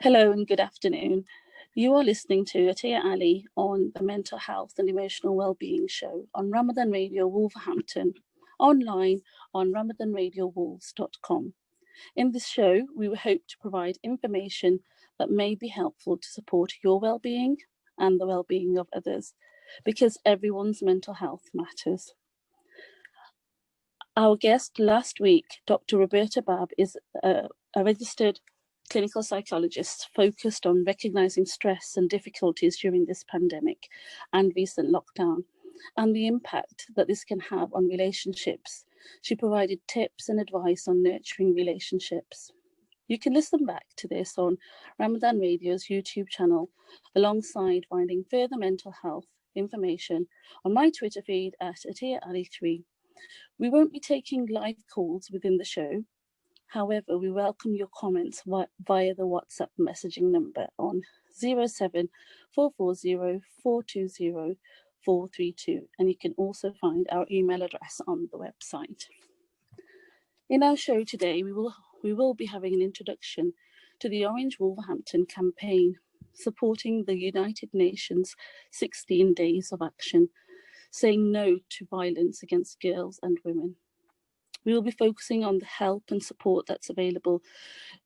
Hello and good afternoon. You are listening to Atiyah Ali on the Mental Health and Emotional Wellbeing Show on Ramadan Radio Wolverhampton, online on ramadanradiowolves.com. In this show, we hope to provide information that may be helpful to support your well-being and the well-being of others, because everyone's mental health matters. Our guest last week, Dr. Roberta Babb, is a registered clinical psychologist focused on recognising stress and difficulties during this pandemic and recent lockdown, and the impact that this can have on relationships. She provided tips and advice on nurturing relationships. You can listen back to this on Ramadan Radio's YouTube channel, alongside finding further mental health information on my Twitter feed at Atiyah Ali3. We won't be taking live calls within the show. However, we welcome your comments via the WhatsApp messaging number on 07440420432, and you can also find our email address on the website. In our show today, we will be having an introduction to the Orange Wolverhampton campaign, supporting the United Nations 16 Days of Action, saying no to violence against girls and women. We will be focusing on the help and support that's available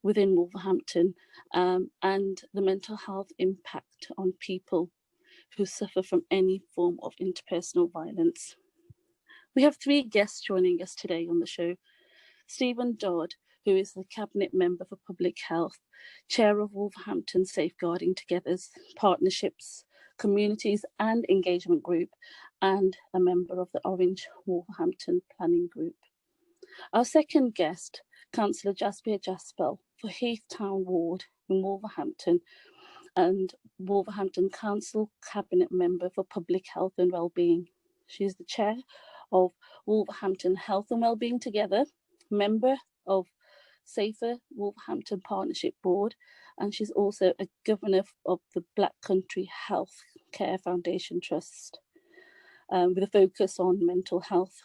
within Wolverhampton, and the mental health impact on people who suffer from any form of interpersonal violence. We have three guests joining us today on the show. Stephen Dodd, who is the Cabinet Member for Public Health, Chair of Wolverhampton Safeguarding Together's Partnerships, Communities and Engagement Group, and a member of the Orange Wolverhampton Planning Group. Our second guest, Councillor Jasbir Jaspel for Heath Town Ward in Wolverhampton, and Wolverhampton Council Cabinet Member for Public Health and Wellbeing. She is the Chair of Wolverhampton Health and Wellbeing Together, member of Safer Wolverhampton Partnership Board, and she's also a governor of the Black Country Health Care Foundation Trust, with a focus on mental health.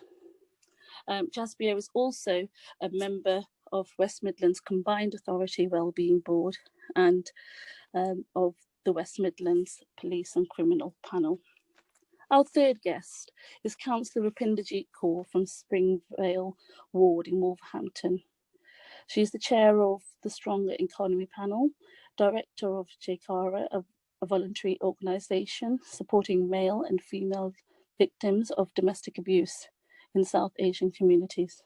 Jasbir is also a member of West Midlands Combined Authority Wellbeing Board and of the West Midlands Police and Criminal Panel. Our third guest is Councillor Rupinderjeet Kaur from Springvale Ward in Wolverhampton. She's the chair of the Stronger Economy Panel, director of JCARA, a voluntary organisation supporting male and female victims of domestic abuse in South Asian communities.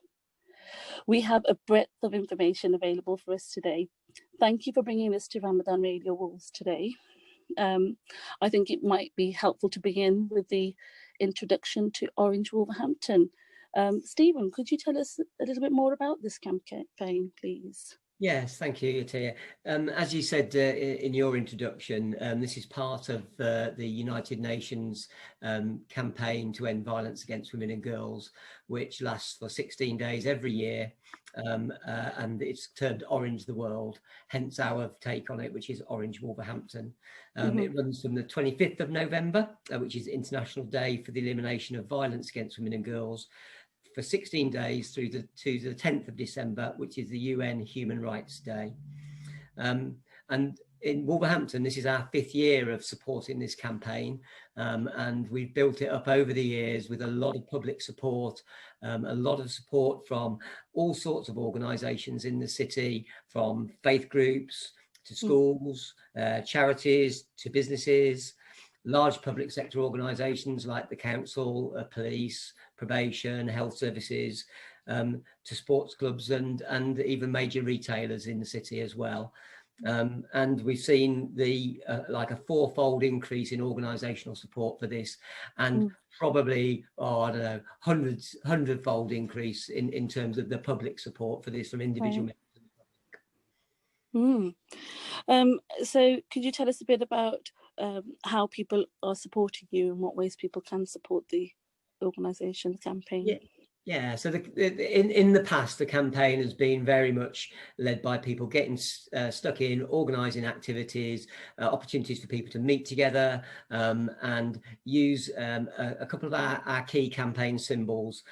We have a breadth of information available for us today. Thank you for bringing this to Ramadan Radio Wolves today. I think it might be helpful to begin with the introduction to Orange Wolverhampton. Stephen, could you tell us a little bit more about this campaign, please? Yes, thank you, Atiyah. As you said in your introduction, this is part of the United Nations campaign to end violence against women and girls, which lasts for 16 days every year, and it's termed Orange the World, hence our take on it, which is Orange Wolverhampton. It runs from the 25th of November, which is International Day for the Elimination of Violence Against Women and Girls, for 16 days through to the 10th of December, which is the UN Human Rights Day. And in Wolverhampton, this is our 5th year of supporting this campaign, and we've built it up over the years with a lot of public support, a lot of support from all sorts of organisations in the city, from faith groups to schools, charities to businesses, large public sector organisations like the council, police, probation, health services, to sports clubs and even major retailers in the city as well. And we've seen like a 4-fold increase in organisational support for this, and probably, I don't know, 100-fold increase in terms of the public support for this from individual members. So could you tell us a bit about how people are supporting you and what ways people can support the organisation, the campaign? Yeah, so in the past, the campaign has been very much led by people getting stuck in, organising activities, opportunities for people to meet together, and use a couple of our key campaign symbols,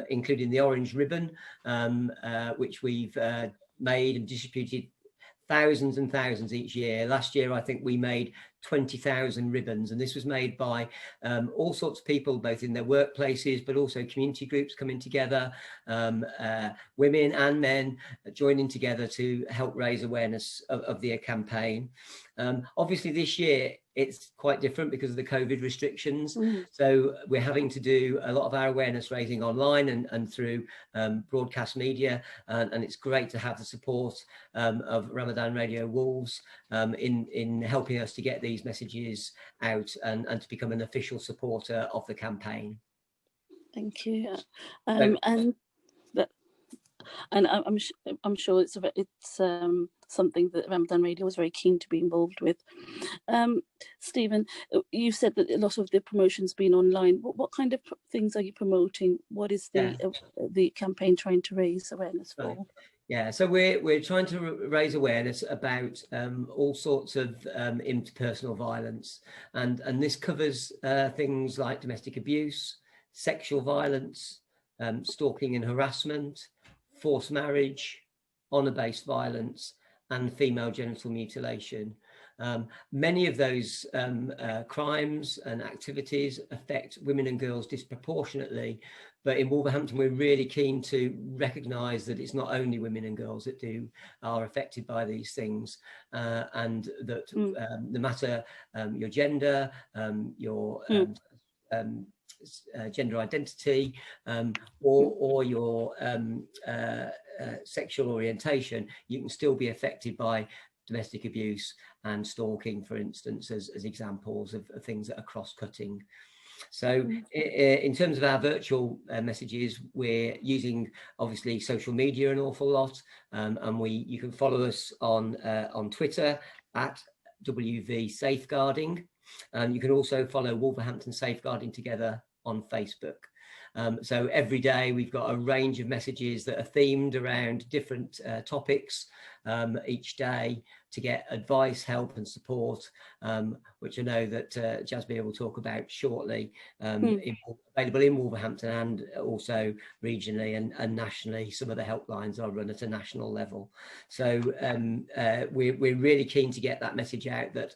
including the orange ribbon, which we've made and distributed thousands and thousands each year. Last year, I think we made 20,000 ribbons, and this was made by all sorts of people, both in their workplaces, but also community groups coming together, women and men joining together to help raise awareness of the campaign. Obviously, this year it's quite different because of the COVID restrictions. So we're having to do a lot of our awareness raising online and through broadcast media. And it's great to have the support of Ramadan Radio Wolves in helping us to get these messages out and to become an official supporter of the campaign. Thank you. And I'm sure it's something that Ramadan Radio was very keen to be involved with. Stephen, you said that a lot of the promotion's been online. What kind of things are you promoting? What is the campaign trying to raise awareness for? Right. Yeah, so we're trying to raise awareness about all sorts of interpersonal violence, and this covers things like domestic abuse, sexual violence, stalking and harassment, forced marriage, honour-based violence, and female genital mutilation. Many of those crimes and activities affect women and girls disproportionately, but in Wolverhampton we're really keen to recognise that it's not only women and girls that are affected by these things, and that no matter your gender, your gender identity, or your sexual orientation, you can still be affected by domestic abuse and stalking, for instance, as examples of things that are cross-cutting. So in terms of our virtual messages, we're using obviously social media an awful lot, and you can follow us on Twitter at WV Safeguarding. You can also follow Wolverhampton Safeguarding Together on Facebook. So every day we've got a range of messages that are themed around different topics each day to get advice, help and support, which I know that Jasmine will talk about shortly, available in Wolverhampton and also regionally and nationally. Some of the helplines are run at a national level. So we're really keen to get that message out that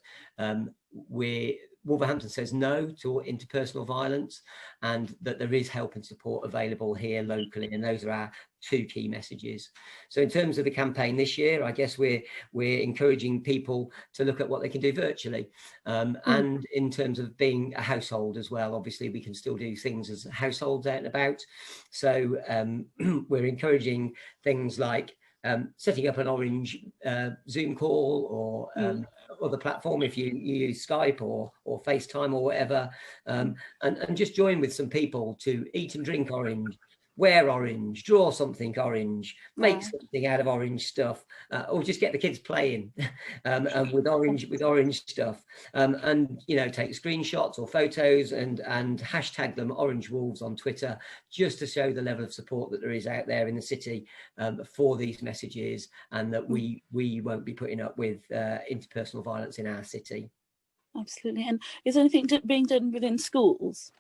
Wolverhampton says no to interpersonal violence, and that there is help and support available here locally, and those are our two key messages. So in terms of the campaign this year, I guess we're encouraging people to look at what they can do virtually, and in terms of being a household as well. Obviously we can still do things as households out and about, so we're encouraging things like setting up an Orange Zoom call or other platform if you use Skype or FaceTime or whatever, and just join with some people to eat and drink orange, wear orange, draw something orange, make something out of orange stuff, or just get the kids playing with orange stuff, and take screenshots or photos and hashtag them Orange Wolves on Twitter, just to show the level of support that there is out there in the city for these messages, and that we won't be putting up with interpersonal violence in our city. Absolutely. And is there anything being done within schools?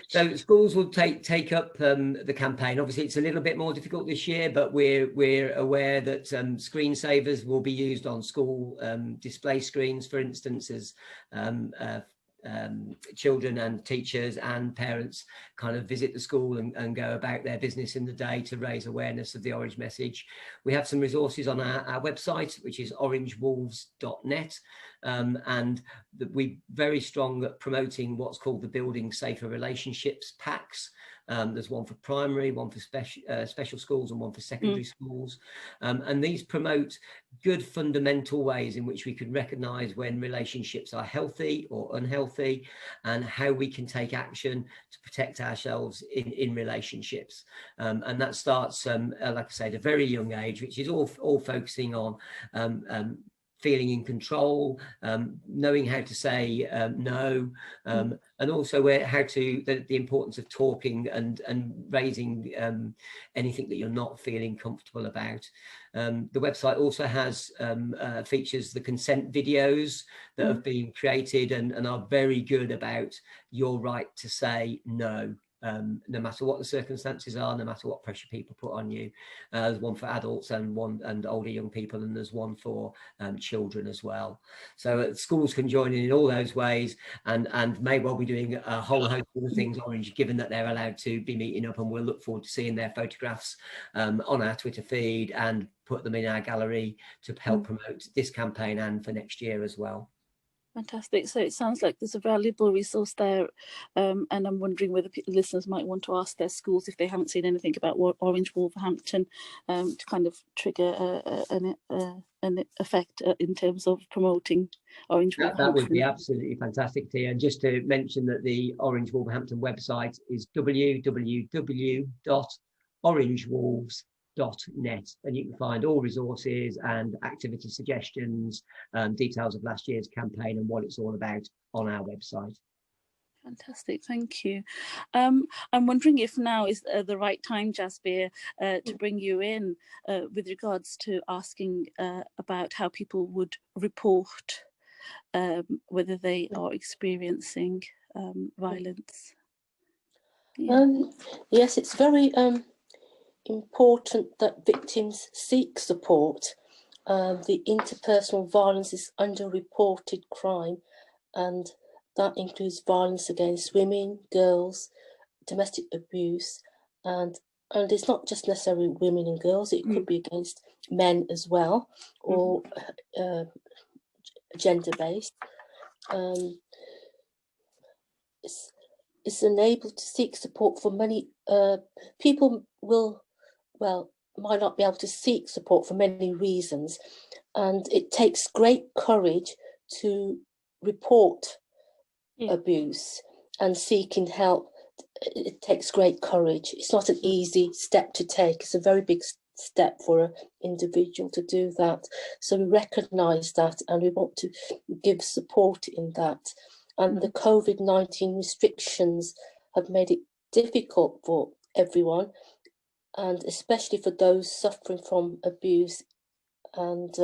So schools will take up the campaign. Obviously, it's a little bit more difficult this year, but we're aware that screensavers will be used on school display screens, for instance, as children and teachers and parents kind of visit the school and go about their business in the day to raise awareness of the Orange message. We have some resources on our website, which is orangewolves.net, and we're very strong at promoting what's called the Building Safer Relationships packs. There's one for primary, one for special schools, and one for secondary schools. And these promote good fundamental ways in which we can recognise when relationships are healthy or unhealthy, and how we can take action to protect ourselves in relationships. And that starts, like I say, at a very young age, which is all focusing on feeling in control, knowing how to say no, and also the importance of talking and raising anything that you're not feeling comfortable about. The website also has features the consent videos that have been created and are very good about your right to say no. no matter what the circumstances are, no matter what pressure people put on you. There's one for adults and older young people, and there's one for children as well. So schools can join in all those ways, and may well be doing a whole host of other things, Orange, given that they're allowed to be meeting up, and we'll look forward to seeing their photographs on our Twitter feed and put them in our gallery to help promote this campaign and for next year as well. Fantastic. So it sounds like there's a valuable resource there, and I'm wondering whether listeners might want to ask their schools if they haven't seen anything about Orange Wolverhampton, to kind of trigger an effect in terms of promoting Orange Wolverhampton. That would be absolutely fantastic, Tia. And just to mention that the Orange Wolverhampton website is www.orangewolves.net, and you can find all resources and activity suggestions, details of last year's campaign and what it's all about on our website. Fantastic, thank you. I'm wondering if now is the right time, Jasbir, to bring you in with regards to asking about how people would report whether they are experiencing violence. Yeah. Yes, it's very important that victims seek support. The interpersonal violence is underreported crime, and that includes violence against women, girls, domestic abuse, and it's not just necessarily women and girls, it could be against men as well, or gender-based. It's enabled to seek support for many people might not be able to seek support for many reasons, and it takes great courage to report abuse and seeking help. It takes great courage. It's not an easy step to take. It's a very big step for an individual to do that. So we recognise that, and we want to give support in that. And the COVID-19 restrictions have made it difficult for everyone, and especially for those suffering from abuse, and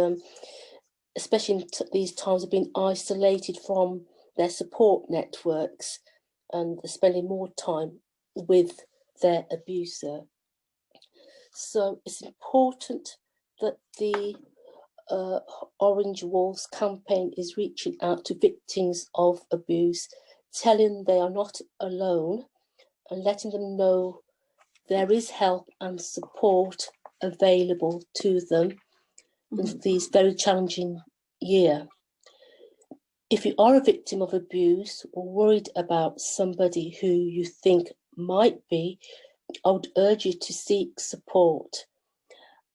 especially in these times of being isolated from their support networks and spending more time with their abuser. So it's important that the Orange Wolves campaign is reaching out to victims of abuse, telling them they are not alone and letting them know there is help and support available to them in these very challenging year. If you are a victim of abuse or worried about somebody who you think might be, I would urge you to seek support.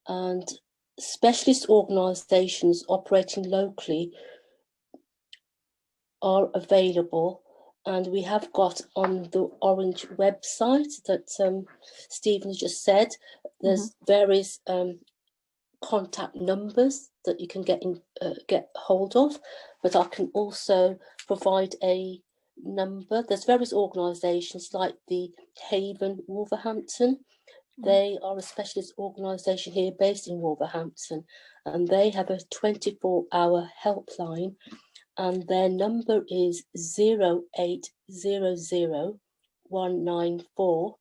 And specialist organisations operating locally are available, and we have got on the Orange website that Stephen just said, there's various contact numbers that you can get hold of, but I can also provide a number. There's various organisations like the Haven Wolverhampton. They are a specialist organisation here based in Wolverhampton, and they have a 24-hour helpline, and their number is 0800 194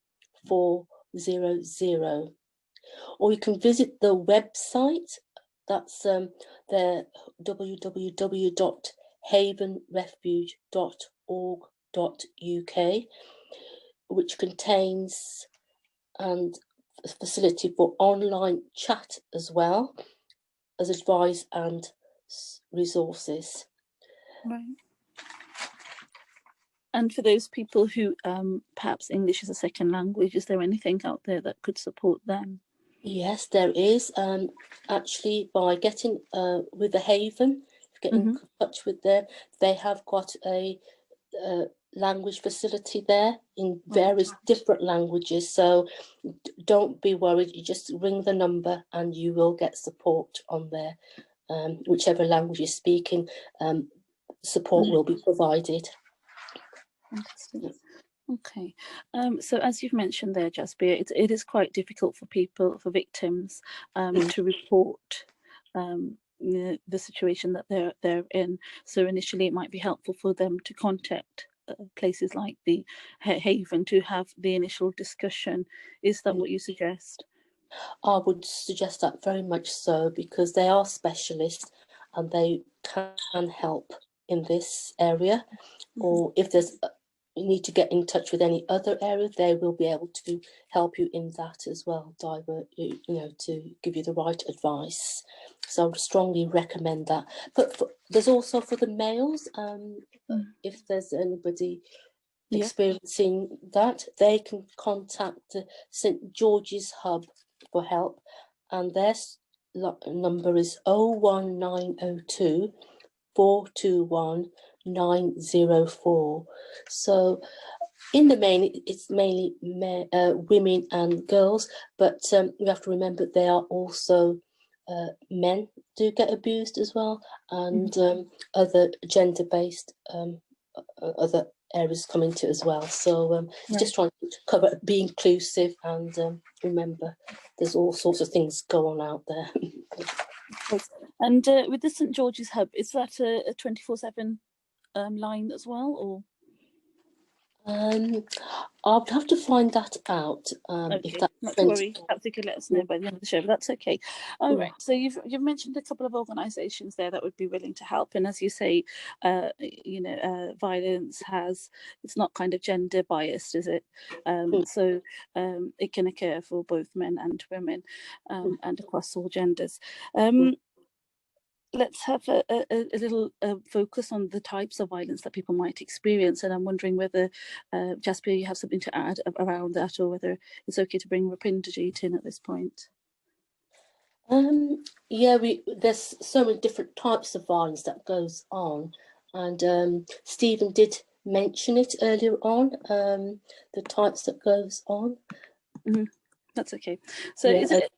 400. Or you can visit the website, that's their www.havenrefuge.org.uk, which contains a facility for online chat as well as advice and resources. Right. And for those people who perhaps English is a second language, is there anything out there that could support them? Yes, there is. Actually, by getting with the Haven, get in touch with them, they have got a language facility there in various different languages. So don't be worried. You just ring the number and you will get support on there. Whichever language you're speaking, support will be provided. Fantastic. Okay, so as you've mentioned there, Jasbir, it is quite difficult for victims to report the situation that they're in. So initially, it might be helpful for them to contact places like the Haven to have the initial discussion. Is that what you suggest? I would suggest that very much so, because they are specialists and they can help in this area. Or if there's you need to get in touch with any other area, they will be able to help you in that as well, divert you, to give you the right advice. So I would strongly recommend that. But there's also for the males, if there's anybody experiencing that, they can contact St George's Hub for help, and their number is 01902 421 904. So in the main, it's mainly women and girls, but we have to remember they are also men do get abused as well, and other gender-based other areas come into it as well. So just trying to cover, be inclusive, and remember there's all sorts of things going on out there. And with the St George's Hub, is that a 24/7 line as well, or? I'll have to find that out. Okay, if that's not to worry. Perhaps you could let us know by the end of the show, but that's okay. All right. So you've mentioned a couple of organisations there that would be willing to help, and as you say, violence it's not kind of gender biased, is it? So it can occur for both men and women, and across all genders. Let's have a little focus on the types of violence that people might experience, and I'm wondering whether, Jasper, you have something to add around that, or whether it's okay to bring Rapinderjeet in at this point. There's so many different types of violence that goes on, and Stephen did mention it earlier on, the types that goes on. That's okay. So is it?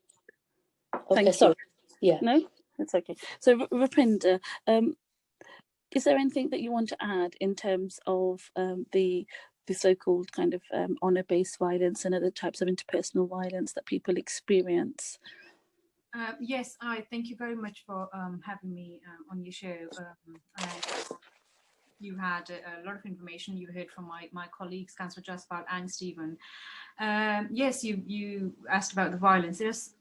Okay, sorry. Yeah. No, that's okay. So Rapinder, is there anything that you want to add in terms of the so-called kind of honour-based violence and other types of interpersonal violence that people experience? Yes, thank you very much for having me on your show. You had a lot of information you heard from my colleagues, Councillor Jaspal and Stephen. Yes, you asked about the violence. There's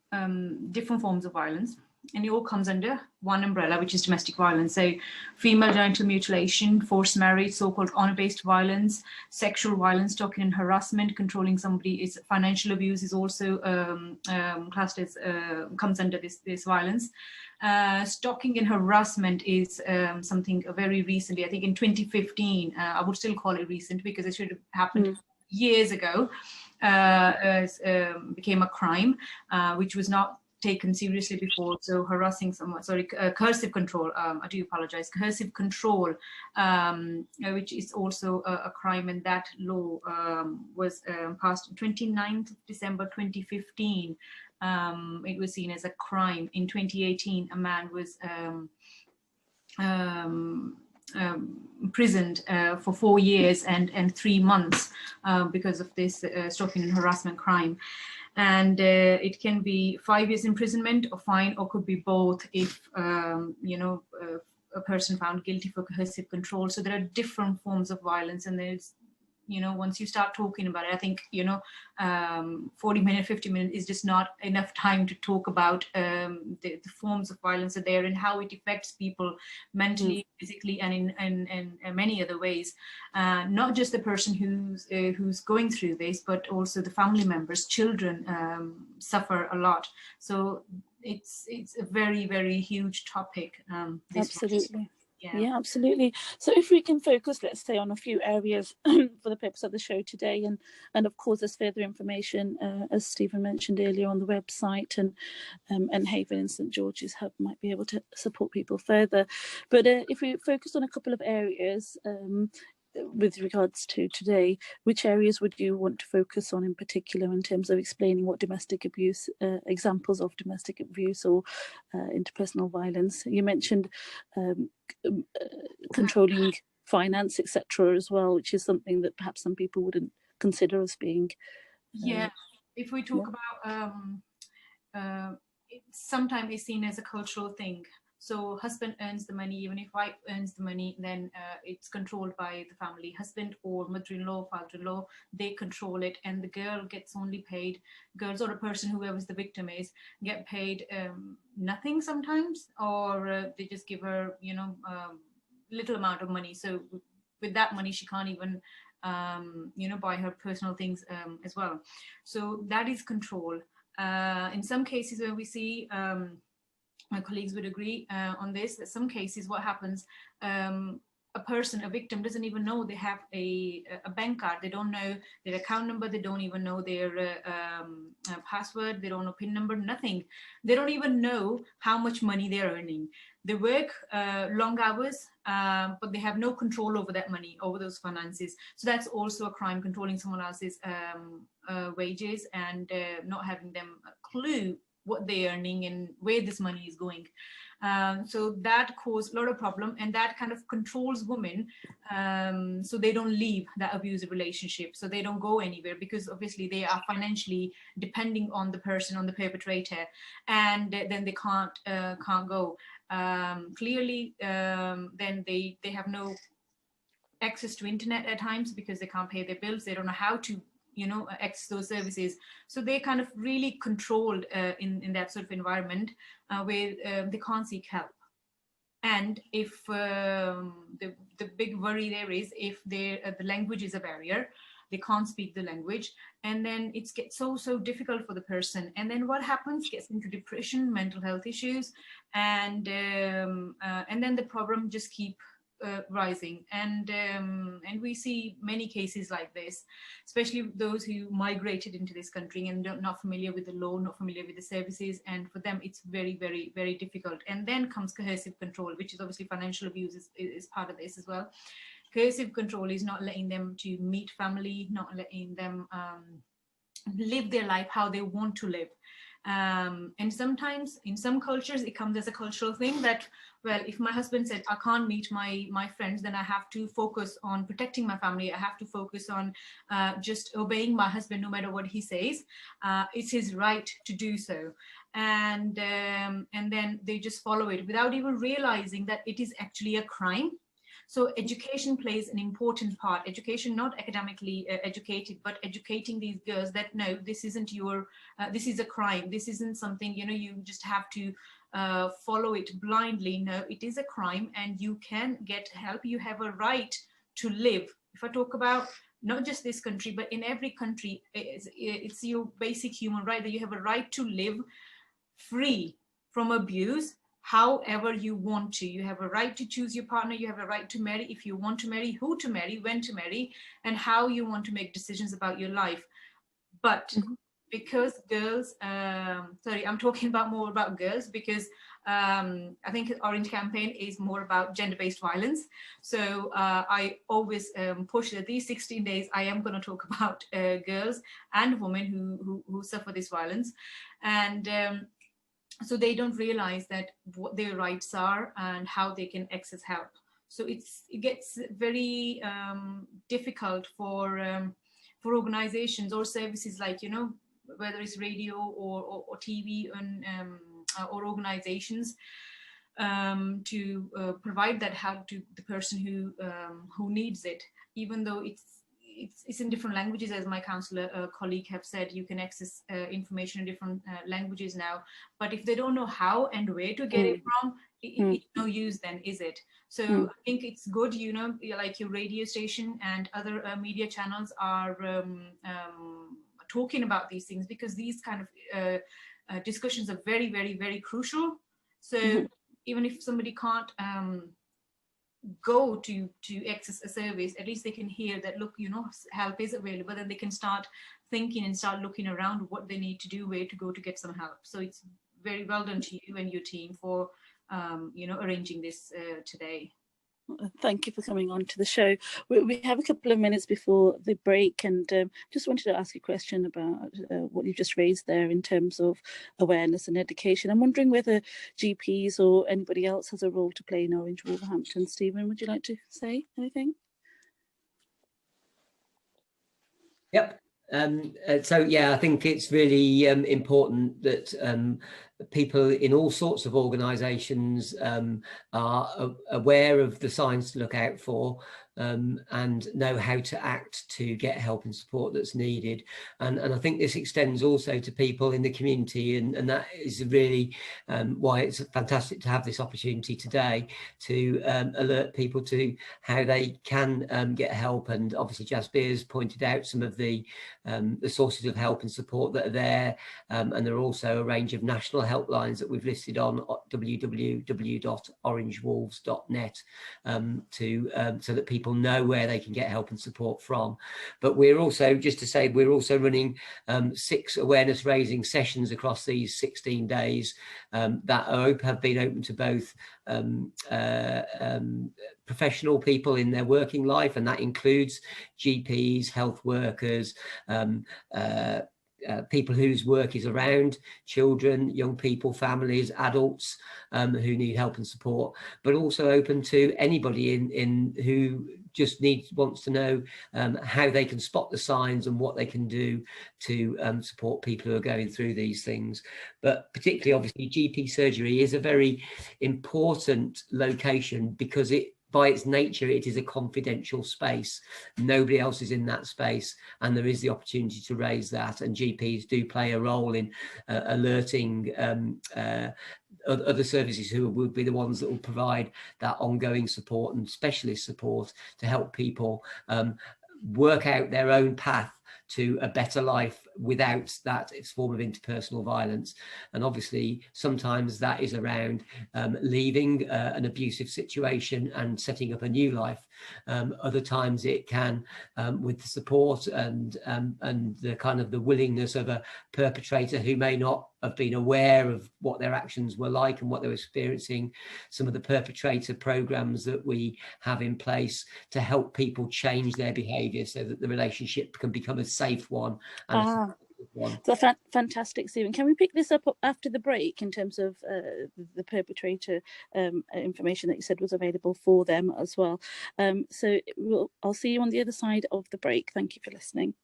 different forms of violence, and it all comes under one umbrella, which is domestic violence. So female genital mutilation, forced marriage, so-called honour-based violence, sexual violence, stalking and harassment, controlling somebody, is financial abuse is also classed as, comes under this violence. Stalking and harassment is something very recently, I think in 2015, I would still call it recent because it should have happened years ago, became a crime, which was not taken seriously before. So harassing someone, coercive control, I do apologize, coercive control, which is also a crime, and that law was passed on 29th of December 2015. It was seen as a crime. In 2018, a man was imprisoned for 4 years and 3 months because of this stalking and harassment crime. And it can be 5 years imprisonment or fine, or could be both if a person found guilty for coercive control. So there are different forms of violence, and there's, once you start talking about it, I think 40 minutes, 50 minutes is just not enough time to talk about the forms of violence are there and how it affects people mentally, physically, and in many other ways. Not just the person who's going through this, but also the family members, children suffer a lot. So it's a very, very huge topic. Absolutely. Yeah, absolutely. So if we can focus, let's say, on a few areas for the purpose of the show today, and of course there's further information, as Stephen mentioned earlier, on the website, and Haven and St George's Hub might be able to support people further. But if we focus on a couple of areas with regards to today, which areas would you want to focus on in particular in terms of explaining what domestic abuse, examples of domestic abuse or interpersonal violence? You mentioned controlling finance, etc., as well, which is something that perhaps some people wouldn't consider as being. If we talk about sometimes it's seen as a cultural thing. So husband earns the money. Even if wife earns the money, then it's controlled by the family. Husband or mother-in-law, father-in-law, they control it, and the girl gets only paid, girls or a person, whoever's the victim is, get paid nothing sometimes, or they just give her, you know, little amount of money. So with that money, she can't even you know, buy her personal things as well. So that is control. In some cases where we see, my colleagues would agree on this, that some cases what happens, a person, a victim, doesn't even know they have a bank card. They don't know their account number. They don't even know their password. They don't know PIN number, nothing. They don't even know how much money they're earning. They work long hours, but they have no control over that money, over those finances. So that's also a crime, controlling someone else's wages and not having them a clue what they're earning and where this money is going. So that caused a lot of problem, and that kind of controls women, so they don't leave that abusive relationship, so they don't go anywhere, because obviously they are financially depending on the person, on the perpetrator, and then they can't go. Clearly, then they have no access to internet at times because they can't pay their bills. They don't know how to, you know, access those services. So they kind of really controlled in that sort of environment where they can't seek help. And if the big worry there is if the language is a barrier, they can't speak the language, and then it gets so difficult for the person. And then what happens? Gets into depression, mental health issues, and then the problem just keep rising. And we see many cases like this, especially those who migrated into this country and not familiar with the law, not familiar with the services, and for them it's very difficult. And then comes coercive control, which is obviously financial abuse is part of this as well. Coercive control is not letting them to meet family, not letting them live their life how they want to live. And sometimes in some cultures it comes as a cultural thing that, well, if my husband said I can't meet my friends, then I have to focus on protecting my family. I have to focus on just obeying my husband no matter what he says. It's his right to do so. And then they just follow it without even realizing that it is actually a crime. So education plays an important part. Education, not academically educated, but educating these girls that no, this isn't your, this is a crime. This isn't something, you know, you just have to follow it blindly. No, it is a crime and you can get help. You have a right to live. If I talk about not just this country, but in every country, it's your basic human right that you have a right to live free from abuse, however you want to. You have a right to choose your partner. You have a right to marry if you want to marry, who to marry, when to marry, and how you want to make decisions about your life. But because girls, sorry, I'm talking about more about girls because I think Orange campaign is more about gender-based violence. So I always push that these 16 days I am going to talk about girls and women who suffer this violence. And so they don't realize that what their rights are and how they can access help. So it gets very difficult for organizations or services like, you know, whether it's radio or TV and or organizations to provide that help to the person who needs it, even though it's in different languages, as my counsellor colleague have said. You can access information in different languages now, but if they don't know how and where to get it from, it's no use then, is it? So I think it's good, you know, like your radio station and other media channels are talking about these things, because these kind of discussions are very crucial. So even if somebody can't go to access a service, at least they can hear that, look, you know, help is available, and they can start thinking and start looking around what they need to do, where to go to get some help. So it's very well done to you and your team for you know, arranging this today. Thank you for coming on to the show. We have a couple of minutes before the break, and just wanted to ask a question about what you just raised there in terms of awareness and education. I'm wondering whether GPs or anybody else has a role to play in Orange Wolverhampton. Stephen, would you like to say anything? Yep. So yeah, I think it's really important that people in all sorts of organisations are aware of the signs to look out for, and know how to act to get help and support that's needed. And I think this extends also to people in the community, and that is really why it's fantastic to have this opportunity today to alert people to how they can get help. And obviously Jasbir's pointed out some of the sources of help and support that are there, and there are also a range of national helplines that we've listed on www.orangewolves.net, so that people know where they can get help and support from. But we're also, just to say, we're also running 6 awareness raising sessions across these 16 days that have been open to both professional people in their working life, and that includes GPs, health workers, people whose work is around children, young people, families, adults who need help and support, but also open to anybody in who just wants to know how they can spot the signs and what they can do to support people who are going through these things. But particularly, obviously, GP surgery is a very important location because by its nature, it is a confidential space. Nobody else is in that space, and there is the opportunity to raise that. And GPs do play a role in alerting other services who will be the ones that will provide that ongoing support and specialist support to help people work out their own path to a better life without that form of interpersonal violence. And obviously sometimes that is around leaving an abusive situation and setting up a new life. Other times it can, with the support and the kind of the willingness of a perpetrator who may not have been aware of what their actions were like and what they were experiencing, some of the perpetrator programs that we have in place to help people change their behaviour so that the relationship can become a safe one and a safe one. So fantastic, Stephen. Can we pick this up after the break in terms of the perpetrator information that you said was available for them as well? So I'll see you on the other side of the break. Thank you for listening.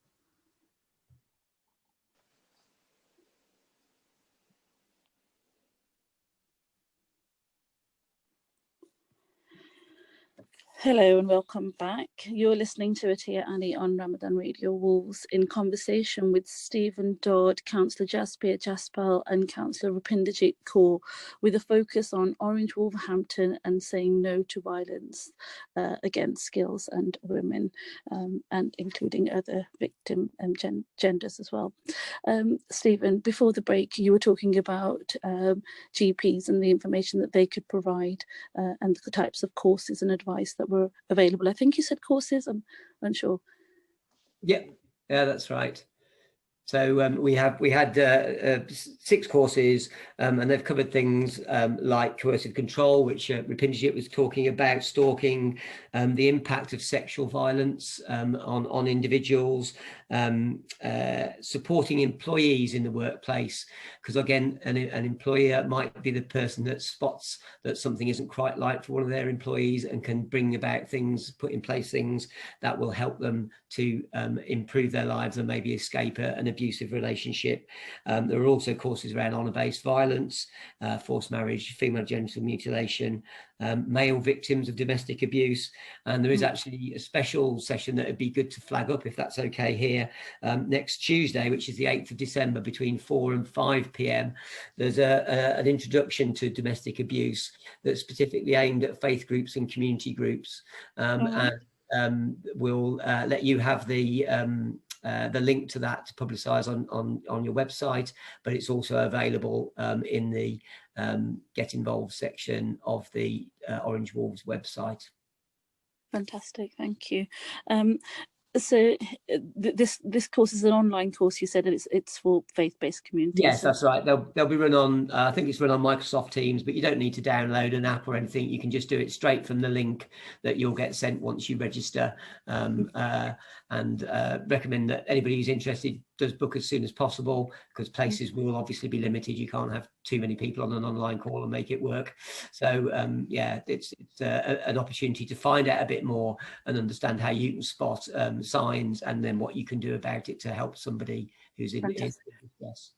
Hello and welcome back. You're listening to Atiyah Annie on Ramadan Radio Wolves in conversation with Stephen Dodd, Councillor Jasbir Jaspal and Councillor Rupinderjit Kaur, with a focus on Orange Wolverhampton and saying no to violence against girls and women, and including other victim genders as well. Stephen, before the break, you were talking about GPs and the information that they could provide and the types of courses and advice that were available. I think you said courses, I'm unsure. Yeah, that's right. So we had 6 courses, and they've covered things like coercive control, which Rupinderjit was talking about, stalking, the impact of sexual violence on individuals, supporting employees in the workplace, because again, an employer might be the person that spots that something isn't quite right for one of their employees and can bring about things, put in place things that will help them to improve their lives and maybe escape an abusive relationship. There are also courses around honour-based violence, forced marriage, female genital mutilation, male victims of domestic abuse, and there is actually a special session that would be good to flag up, if that's okay, here next Tuesday, which is the 8th of December, between 4 and 5 p.m. There's an introduction to domestic abuse that's specifically aimed at faith groups and community groups, and we'll let you have the link to that to publicise on your website, but it's also available in the Get Involved section of the Orange Wolves website. Fantastic, thank you. So this course is an online course, you said, and it's for faith-based communities. Yes, that's right. They'll be run on, I think it's run on Microsoft Teams, but you don't need to download an app or anything. You can just do it straight from the link that you'll get sent once you register. And recommend that anybody who's interested does book as soon as possible, because places will obviously be limited. You can't have too many people on an online call and make it work. So yeah, it's an opportunity to find out a bit more and understand how you can spot signs and then what you can do about it to help somebody who's in distress.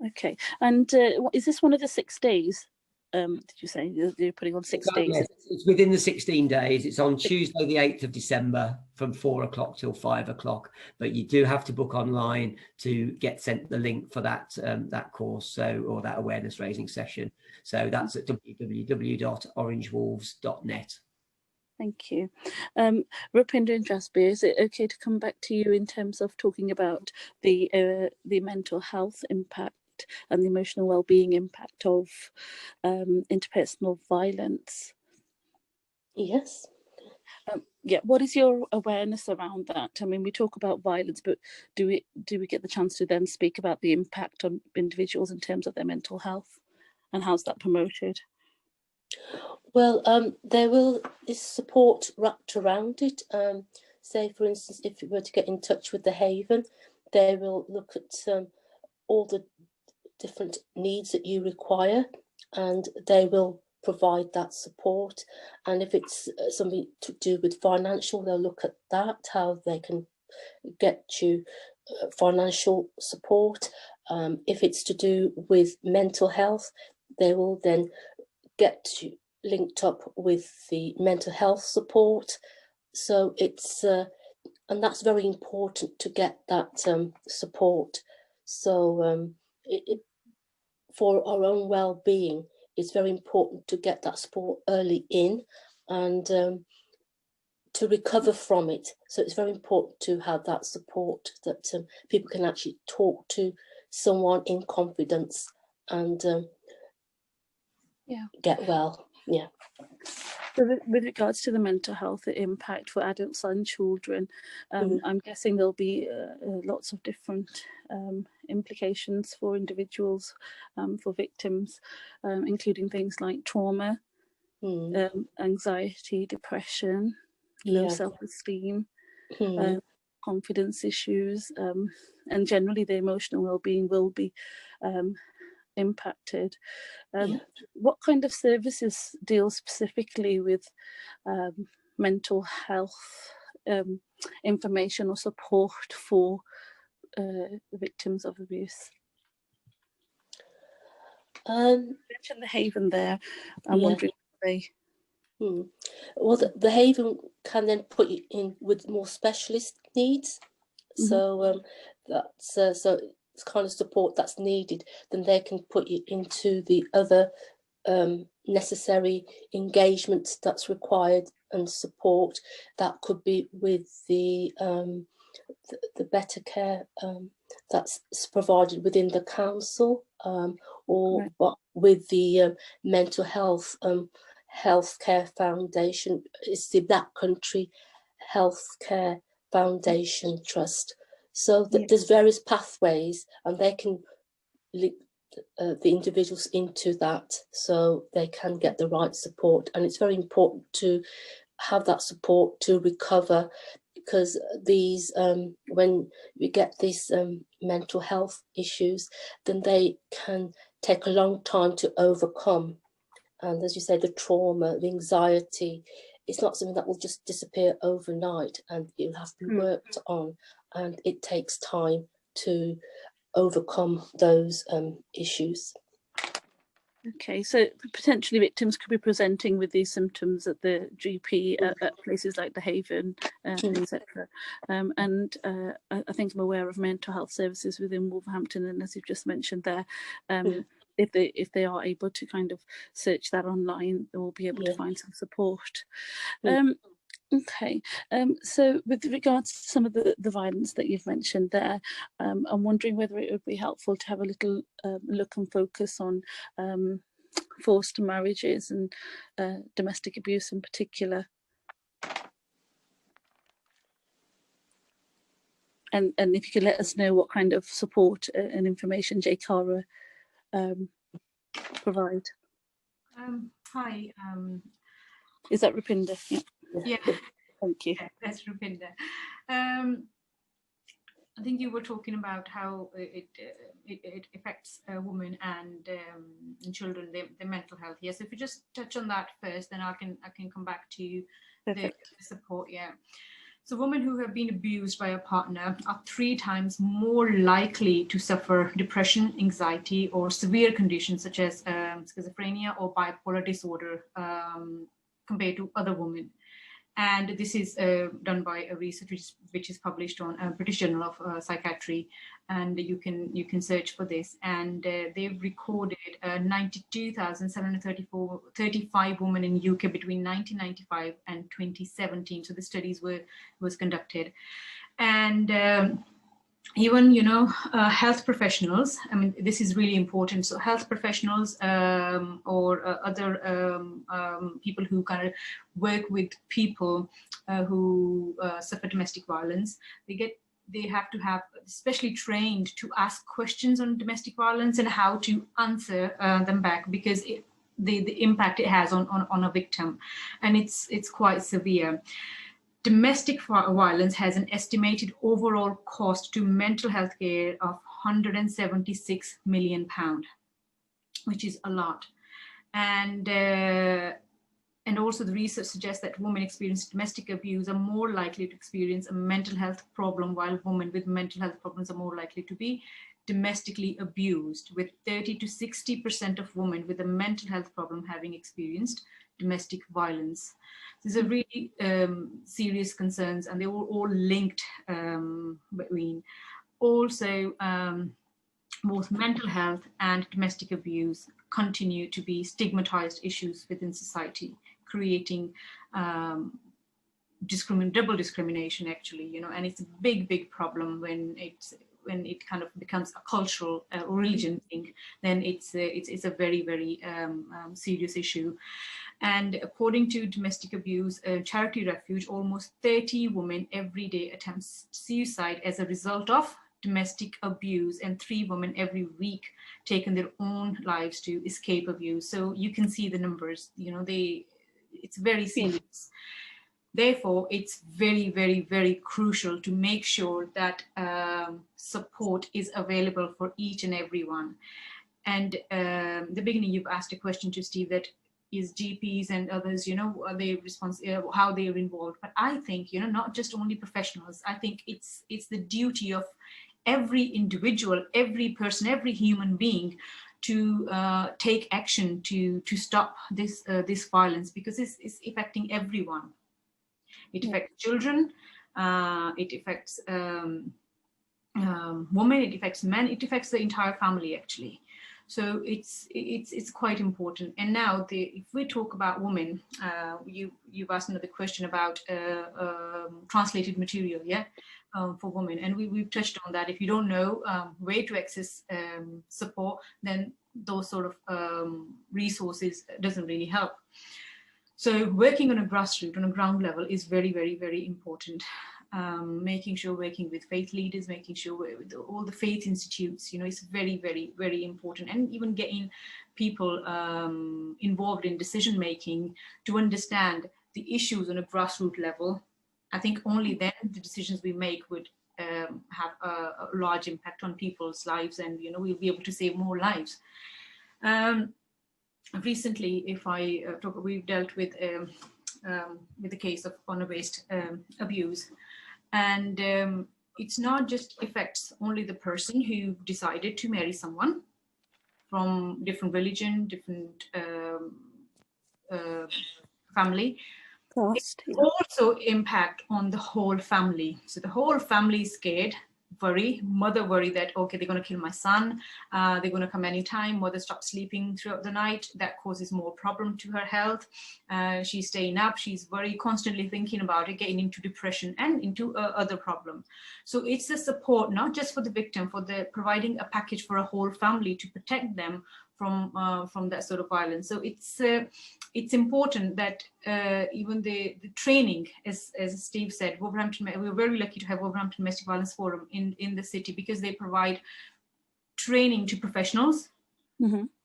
Okay, and is this one of the 6 days? Did you say you're putting on 6 days? Yes, it's within the 16 days. It's on Tuesday, the 8th of December from 4 o'clock till 5 o'clock. But you do have to book online to get sent the link for that that course, or that awareness raising session. So that's at www.orangewolves.net. Thank you. Rupinder and Jasbir, is it okay to come back to you in terms of talking about the mental health impact and the emotional well-being impact of interpersonal violence? Yes. Yeah, what is your awareness around that? I mean, we talk about violence, but do we get the chance to then speak about the impact on individuals in terms of their mental health, and how's that promoted? Well, there is support wrapped around it. Say, for instance, if you were to get in touch with the Haven, they will look at all the different needs that you require, and they will provide that support. And if it's something to do with financial, they'll look at that, how they can get you financial support. If it's to do with mental health, they will then get you linked up with the mental health support. So it's and that's very important to get that support. So for our own well-being, it's very important to get that support early in, and to recover from it. So it's very important to have that support, that people can actually talk to someone in confidence and get well. Yeah. So with regards to the mental health impact for adults and children, I'm guessing there'll be lots of different implications for individuals, for victims, including things like trauma, anxiety, depression, low self-esteem, confidence issues, and generally the emotional well-being will be impacted. What kind of services deal specifically with mental health information or support for victims of abuse? You mentioned the Haven there. I'm wondering if they... Well, the Haven can then put you in with more specialist needs. So that's so it's kind of support that's needed. Then they can put you into the other necessary engagements that's required and support. That could be with the better care that's provided within the council, or with the mental health healthcare foundation. It's the Black Country Healthcare Foundation Trust. So there's various pathways, and they can link the individuals into that so they can get the right support. And it's very important to have that support to recover, because these when we get these mental health issues, then they can take a long time to overcome. And as you say, the trauma, the anxiety, it's not something that will just disappear overnight, and it'll have to be worked on, and it takes time to overcome those issues. Okay, so potentially victims could be presenting with these symptoms at the GP at places like the Haven, etc. And I think I'm aware of mental health services within Wolverhampton, and as you've just mentioned there, if they are able to kind of search that online, they will be able to find some support. Okay, so with regards to some of the violence that you've mentioned there, I'm wondering whether it would be helpful to have a little look and focus on forced marriages and domestic abuse in particular. And if you could let us know what kind of support and information JCARA provide. Hi. Is that Rupinder? Yeah. Thank you. Yeah, that's Rupinder. I think you were talking about how it affects a woman and children, their mental health. Yes, if you just touch on that first, then I can come back to the support. Yeah. So women who have been abused by a partner are 3 times more likely to suffer depression, anxiety, or severe conditions such as schizophrenia or bipolar disorder compared to other women. And this is done by a research which is published on British Journal of Psychiatry, and you can search for this. And they've recorded 92,735 women in UK between 1995 and 2017. So the studies was conducted, and even health professionals. I mean, this is really important. So health professionals or other people who kind of work with people who suffer domestic violence, they have to have especially trained to ask questions on domestic violence and how to answer them back, because the impact it has on a victim, and it's quite severe. Domestic violence has an estimated overall cost to mental health care of £176 million, which is a lot. And also the research suggests that women experiencing domestic abuse are more likely to experience a mental health problem, while women with mental health problems are more likely to be domestically abused, with 30 to 60% of women with a mental health problem having experienced domestic violence. These are really serious concerns, and they were all linked between. Also, both mental health and domestic abuse continue to be stigmatized issues within society, creating double discrimination, actually, and it's a big problem when it kind of becomes a cultural or religion thing. Then it's a very serious issue. And according to Domestic Abuse Charity Refuge, almost 30 women every day attempt suicide as a result of domestic abuse, and 3 women every week taken their own lives to escape abuse. So you can see the numbers, it's very serious. Therefore, it's very crucial to make sure that support is available for each and everyone. And the beginning, you've asked a question to Steve, that is GPs and others, are they responsible, how they are involved. But I think, not just only professionals. I think it's the duty of every individual, every person, every human being to take action to stop this violence, because it's affecting everyone. It affects children, it affects women, it affects men, it affects the entire family, actually. So it's quite important. And now, if we talk about women, you've asked another question about translated material, for women, and we've touched on that. If you don't know where to access support, then those sort of resources doesn't really help. So working on a grassroots, on a ground level, is very important. Making sure working with faith leaders, making sure with all the faith institutes, it's very important. And even getting people involved in decision making to understand the issues on a grassroots level. I think only then the decisions we make would have a large impact on people's lives, and we'll be able to save more lives. Recently, if I talk, we've dealt with the case of honor-based abuse, and it's not just affects only the person who decided to marry someone from different religion, different family. It also impact on the whole family. So the whole family is scared, mother worry that, okay, they're going to kill my son, they're going to come anytime, mother stops sleeping throughout the night, that causes more problem to her health. She's staying up, she's very constantly thinking about it, getting into depression and into other problem. So it's a support not just for the victim, for the providing a package for a whole family to protect them from that sort of violence. So it's important that even the training, as Steve said, Wolverhampton, we're very lucky to have Wolverhampton Domestic Violence Forum in the city, because they provide training to professionals,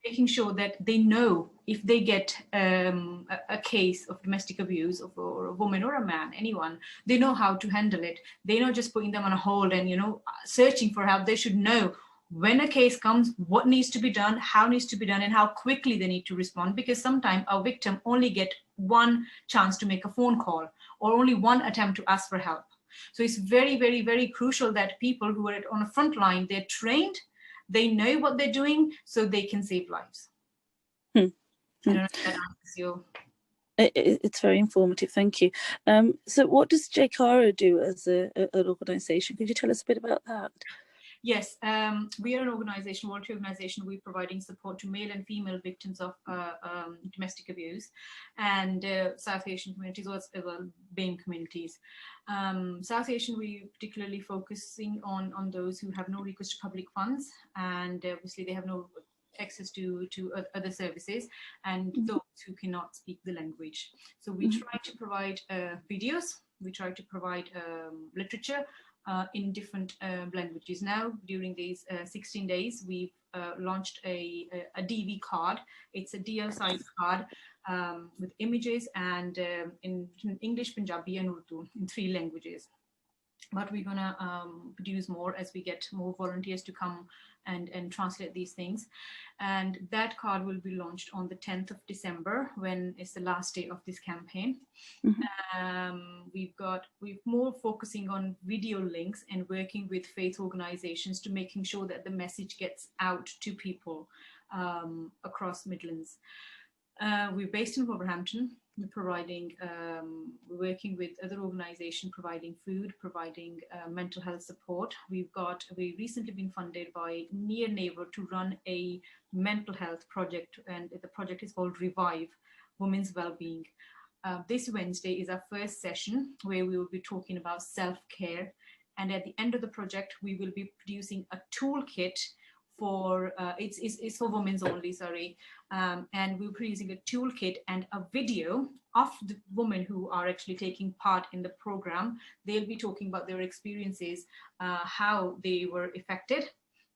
making sure that they know if they get a case of domestic abuse or a woman or a man, anyone, they know how to handle it. They're not just putting them on a hold and searching for help. They should know when a case comes, what needs to be done, how needs to be done, and how quickly they need to respond, because sometimes a victim only get one chance to make a phone call or only one attempt to ask for help. So it's very, very, very crucial that people who are on the front line, they're trained, they know what they're doing, so they can save lives. I don't know if that answers you. It's very informative, thank you. So what does JCARA do as an organisation? Could you tell us a bit about that? Yes, we are an organisation, voluntary organisation. We're providing support to male and female victims of domestic abuse, and South Asian communities, as well BAME communities. South Asian, we particularly focusing on those who have no recourse to public funds, and obviously they have no access to other services, and those who cannot speak the language. So we try to provide videos, we try to provide literature in different languages. Now, during these 16 days, we've launched a DV card. It's a DL size card with images and in English, Punjabi and Urdu in 3 languages. But we're gonna produce more as we get more volunteers to come and translate these things. And that card will be launched on the 10th of December, when it's the last day of this campaign. We're more focusing on video links and working with faith organizations to making sure that the message gets out to people across Midlands. We're based in Wolverhampton. We're providing, we're working with other organizations, providing food, providing mental health support. We've recently been funded by Near Neighbour to run a mental health project, and the project is called Revive, Women's Wellbeing. This Wednesday is our first session where we will be talking about self-care. And at the end of the project, we will be producing a toolkit for, it's for women only, sorry. And we're producing a toolkit and a video of the women who are actually taking part in the program. They'll be talking about their experiences, how they were affected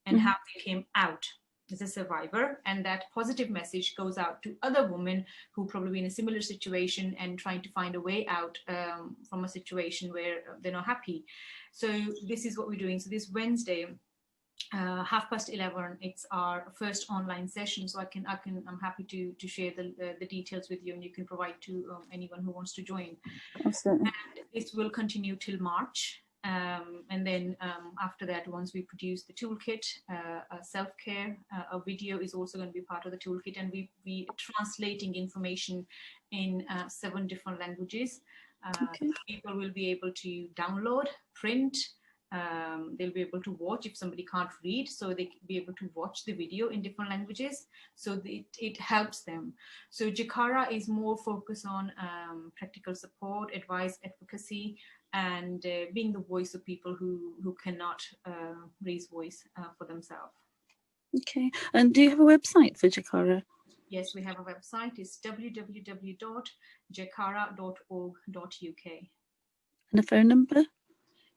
and how they came out as a survivor, and that positive message goes out to other women who probably in a similar situation and trying to find a way out from a situation where they're not happy. So this is what we're doing. So this Wednesday, 11:30, it's our first online session. So I'm happy to share the details with you, and you can provide to anyone who wants to join. Absolutely. And this will continue till March. And then after that, once we produce the toolkit, self-care, a video is also going to be part of the toolkit, and we translating information in 7 different languages. People will be able to download, print, they'll be able to watch if somebody can't read, so they can be able to watch the video in different languages, so it helps them. So JCARA is more focused on practical support, advice, advocacy, and being the voice of people who cannot raise voice for themselves. Okay, and do you have a website for JCARA? Yes, we have a website. It's www.jcara.org.uk. And a phone number?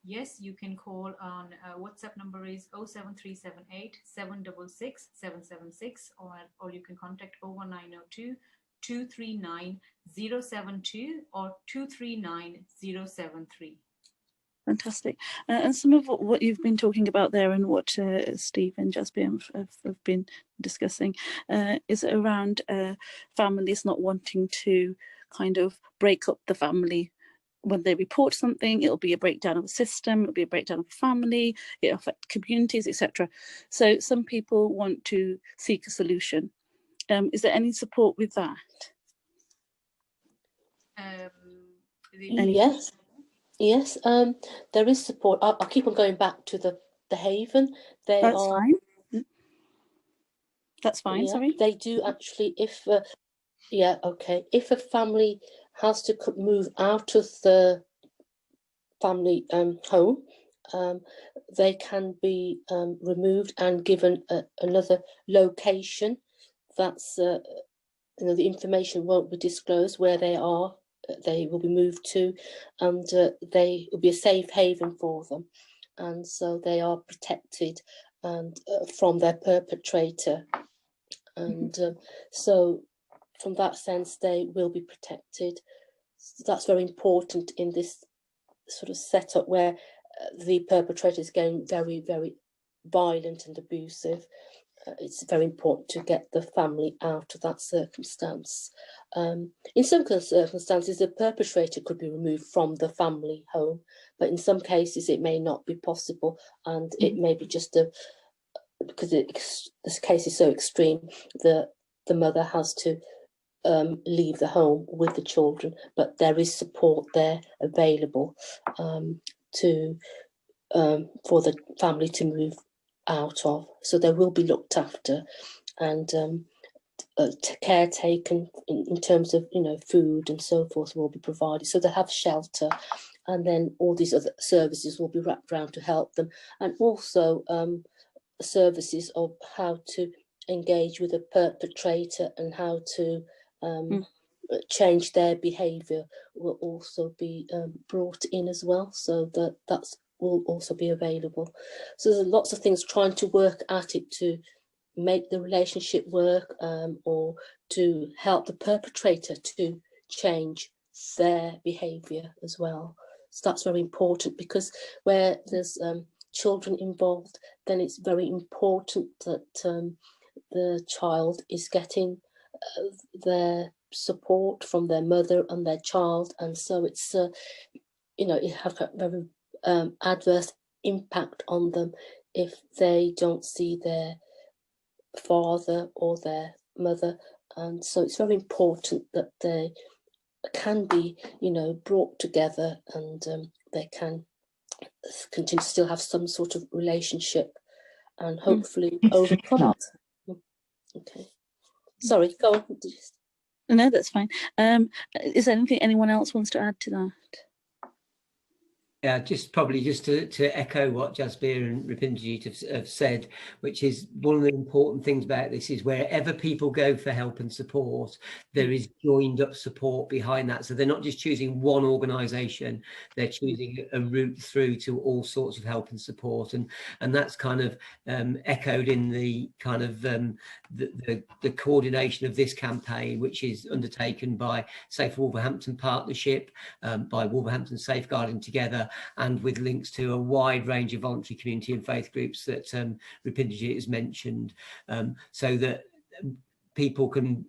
Yes, you can call on WhatsApp number is 07378 766 776, or you can contact 01902 239 072 or 239 073. Fantastic. And some of what you've been talking about there, and what Steve and Jasbir have been discussing, is around families not wanting to kind of break up the family. When they report something, it'll be a breakdown of a system, it'll be a breakdown of a family, it'll affect communities, etc. So some people want to seek a solution. Is there any support with that? Yes, there is support. I'll keep on going back to the Haven. That's fine. That's fine, yeah, sorry. They do actually, if a family has to move out of the family home, they can be removed and given another location. That's, the information won't be disclosed where they are. They will be moved to, and they will be a safe haven for them, and so they are protected and from their perpetrator, and so from that sense they will be protected. So that's very important in this sort of setup where the perpetrator is going very, very violent and abusive, it's very important to get the family out of that circumstance. In some circumstances, the perpetrator could be removed from the family home, but in some cases it may not be possible, and it may be just because this case is so extreme, the mother has to leave the home with the children, but there is support there available for the family to move out of. So they will be looked after, and care taken in terms of, you know, food and so forth will be provided. So they have shelter, and then all these other services will be wrapped around to help them, and also services of how to engage with a perpetrator and how to change their behaviour will also be brought in as well, so that's will also be available. So there's lots of things trying to work at it to make the relationship work, or to help the perpetrator to change their behaviour as well. So that's very important, because where there's children involved, then it's very important that the child is getting their support from their mother and their child, and so it's you know, it have a very adverse impact on them if they don't see their father or their mother. And so it's very important that they can be, you know, brought together, and they can continue to still have some sort of relationship and hopefully overcome it. Okay, sorry, go on. No, that's fine. Is there anything anyone else wants to add to that? Yeah, just to echo what Jasbir and Rupinderjit have said, which is one of the important things about this is wherever people go for help and support, there is joined up support behind that. So they're not just choosing one organisation, they're choosing a route through to all sorts of help and support. And that's kind of echoed in the kind of the coordination of this campaign, which is undertaken by Safe Wolverhampton Partnership, by Wolverhampton Safeguarding Together, and with links to a wide range of voluntary community and faith groups that Rupinderjit has mentioned, so that people can,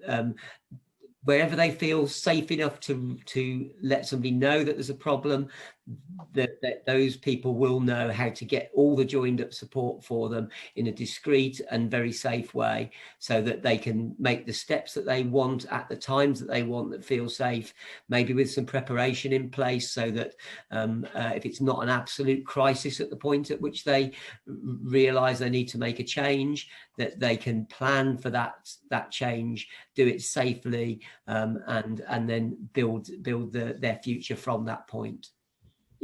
wherever they feel safe enough to let somebody know that there's a problem, that those people will know how to get all the joined up support for them in a discreet and very safe way, so that they can make the steps that they want at the times that they want that feel safe, maybe with some preparation in place, so that if it's not an absolute crisis at the point at which they realise they need to make a change, that they can plan for that change, do it safely, and then build their future from that point.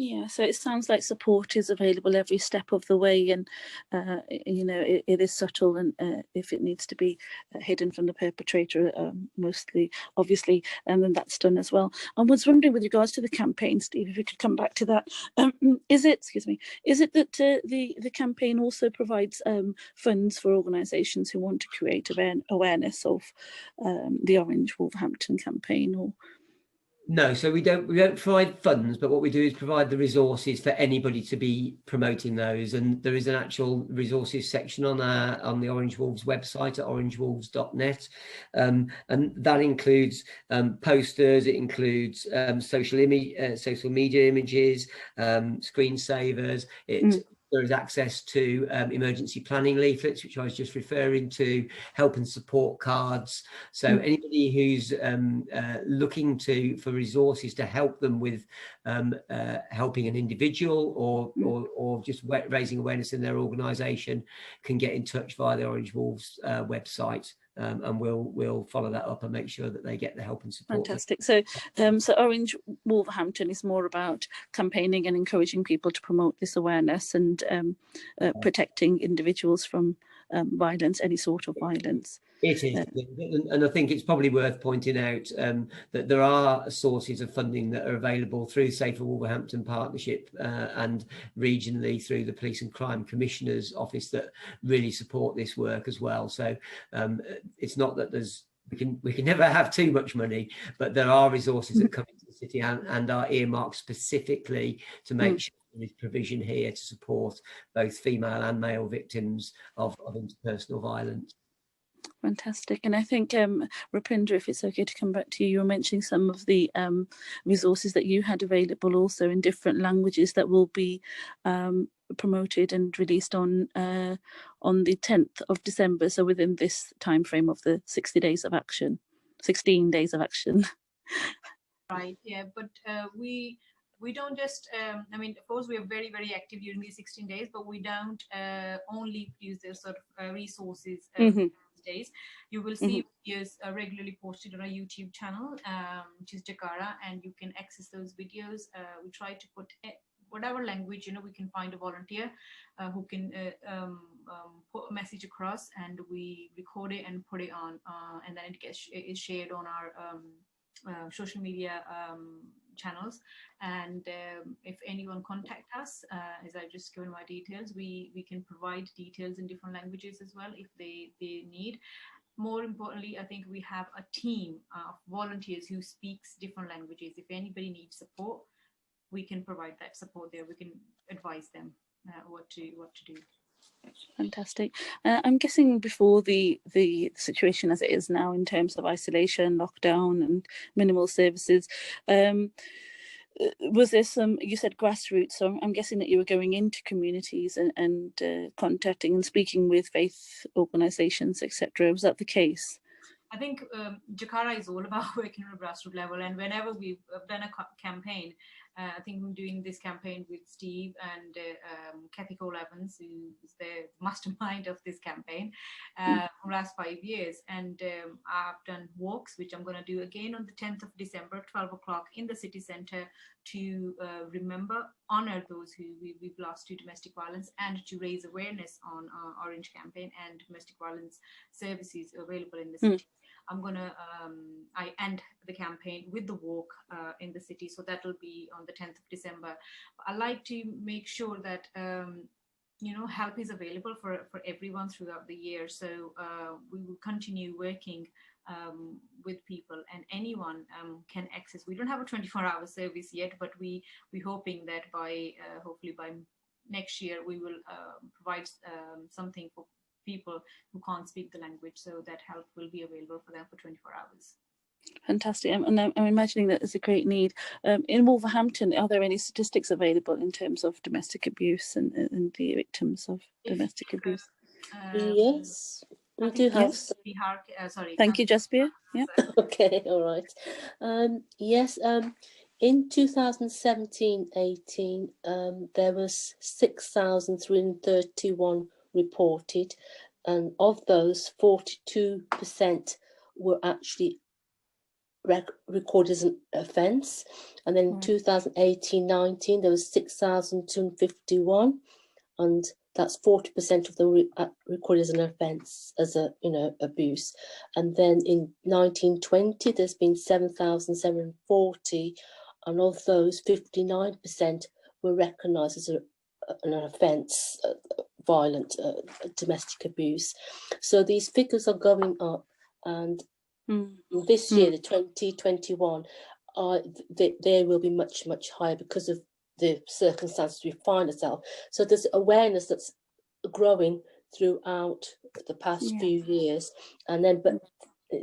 Yeah, so it sounds like support is available every step of the way, and you know, it is subtle, and if it needs to be hidden from the perpetrator, mostly obviously, then that's done as well. I was wondering, with regards to the campaign, Steve, if we could come back to that, is it that the campaign also provides funds for organisations who want to create awareness of the Orange Wolverhampton campaign, or? No, so we don't provide funds, but what we do is provide the resources for anybody to be promoting those. And there is an actual resources section on the Orange Wolves website at orangewolves.net, and that includes posters. It includes social media images, screensavers. There is access to emergency planning leaflets, which I was just referring to, help and support cards. So anybody who's looking for resources to help them with helping an individual or just raising awareness in their organisation can get in touch via the Orange Wolves website. And we'll follow that up and make sure that they get the help and support. Fantastic. So, so Orange Wolverhampton is more about campaigning and encouraging people to promote this awareness and protecting individuals from violence, any sort of violence. It is, and I think it's probably worth pointing out that there are sources of funding that are available through Safer Wolverhampton Partnership and regionally through the Police and Crime Commissioner's Office that really support this work as well. So it's not that we can never have too much money, but there are resources that come into the city and are earmarked specifically to make sure there is provision here to support both female and male victims of interpersonal violence. Fantastic. And I think, Rupinder, if it's okay to come back to you, you were mentioning some of the resources that you had available also in different languages that will be promoted and released on the 10th of December. So within this time frame of the 16 days of action. Right, yeah, but we don't just, I mean, of course, we are very, very active during these 16 days, but we don't only use those sort of resources these days. You will see videos regularly posted on our YouTube channel, which is Jakara, and you can access those videos. We try to put whatever language, you know, we can find a volunteer who can put a message across, and we record it and put it on, and then it is shared on our social media channels. And if anyone contact us, as I've just given my details, we can provide details in different languages as well if they need. More importantly, I think we have a team of volunteers who speaks different languages. If anybody needs support, we can provide that support there. We can advise them what to do. Fantastic. I'm guessing before the situation as it is now in terms of isolation, lockdown and minimal services, was there some, you said grassroots, so I'm guessing that you were going into communities and contacting and speaking with faith organisations, etc. Was that the case? I think Jakara is all about working on a grassroots level, and whenever we've done a campaign, I think we're doing this campaign with Steve and Kathy Cole Evans, who is the mastermind of this campaign for the last 5 years. And I've done walks, which I'm going to do again on the 10th of December, 12 o'clock in the city centre, to remember, honour those who we've lost to domestic violence, and to raise awareness on Orange campaign and domestic violence services available in the city. I'm gonna I end the campaign with the walk in the city, so that will be on the 10th of December. I like to make sure that you know, help is available for everyone throughout the year. So we will continue working with people, and anyone can access. We don't have a 24-hour service yet, but we're hoping that by hopefully by next year we will provide something for people who can't speak the language, so that help will be available for them for 24 hours. Fantastic. And I'm imagining that there's a great need. In Wolverhampton, are there any statistics available in terms of domestic abuse and the victims of domestic abuse? Yes, we do have. Sorry. Thank you, Jaspia. Yeah. Okay, all right. Yes, in 2017-18, there was 6,331 reported, and of those, 42% were actually recorded as an offence. And then in 2018-19, there was 6,251, and that's 40% of them recorded as an offence, as a abuse. And then in 1920, there's been 7,740, and of those, 59% were recognised as an offence, violent domestic abuse. So these figures are going up, and this year, the 2021, they will be much, much higher because of the circumstances we find ourselves. So there's awareness that's growing throughout the past few years, and then but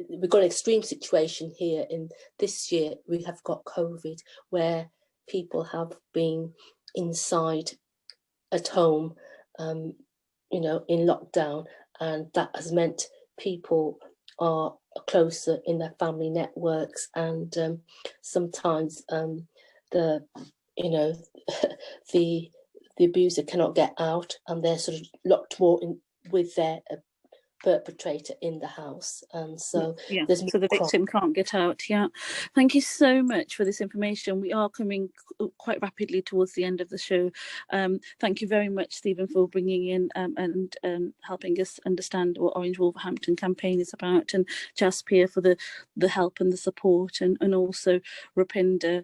we've got an extreme situation here. In this year, we have got COVID, where people have been inside at home, in lockdown, and that has meant people are closer in their family networks, and sometimes the abuser cannot get out, and they're sort of locked more in with their perpetrator in the house, and so so the victim can't get out. Thank you so much for this information. We are coming quite rapidly towards the end of the show. Thank you very much, Stephen, for bringing in and helping us understand what Orange Wolverhampton campaign is about, and Jaspia for the help and the support, and also Rupinder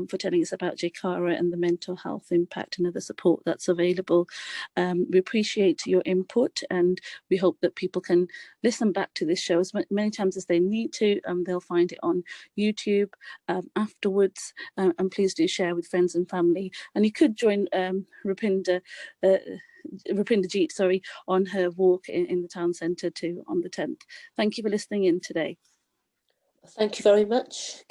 for telling us about Jakara and the mental health impact and other support that's available. We appreciate your input, and we hope that people people can listen back to this show as many times as they need to. They'll find it on YouTube afterwards, and please do share with friends and family. And you could join Rupinder Jeet, on her walk in the town centre too on the 10th. Thank you for listening in today. Thank you very much.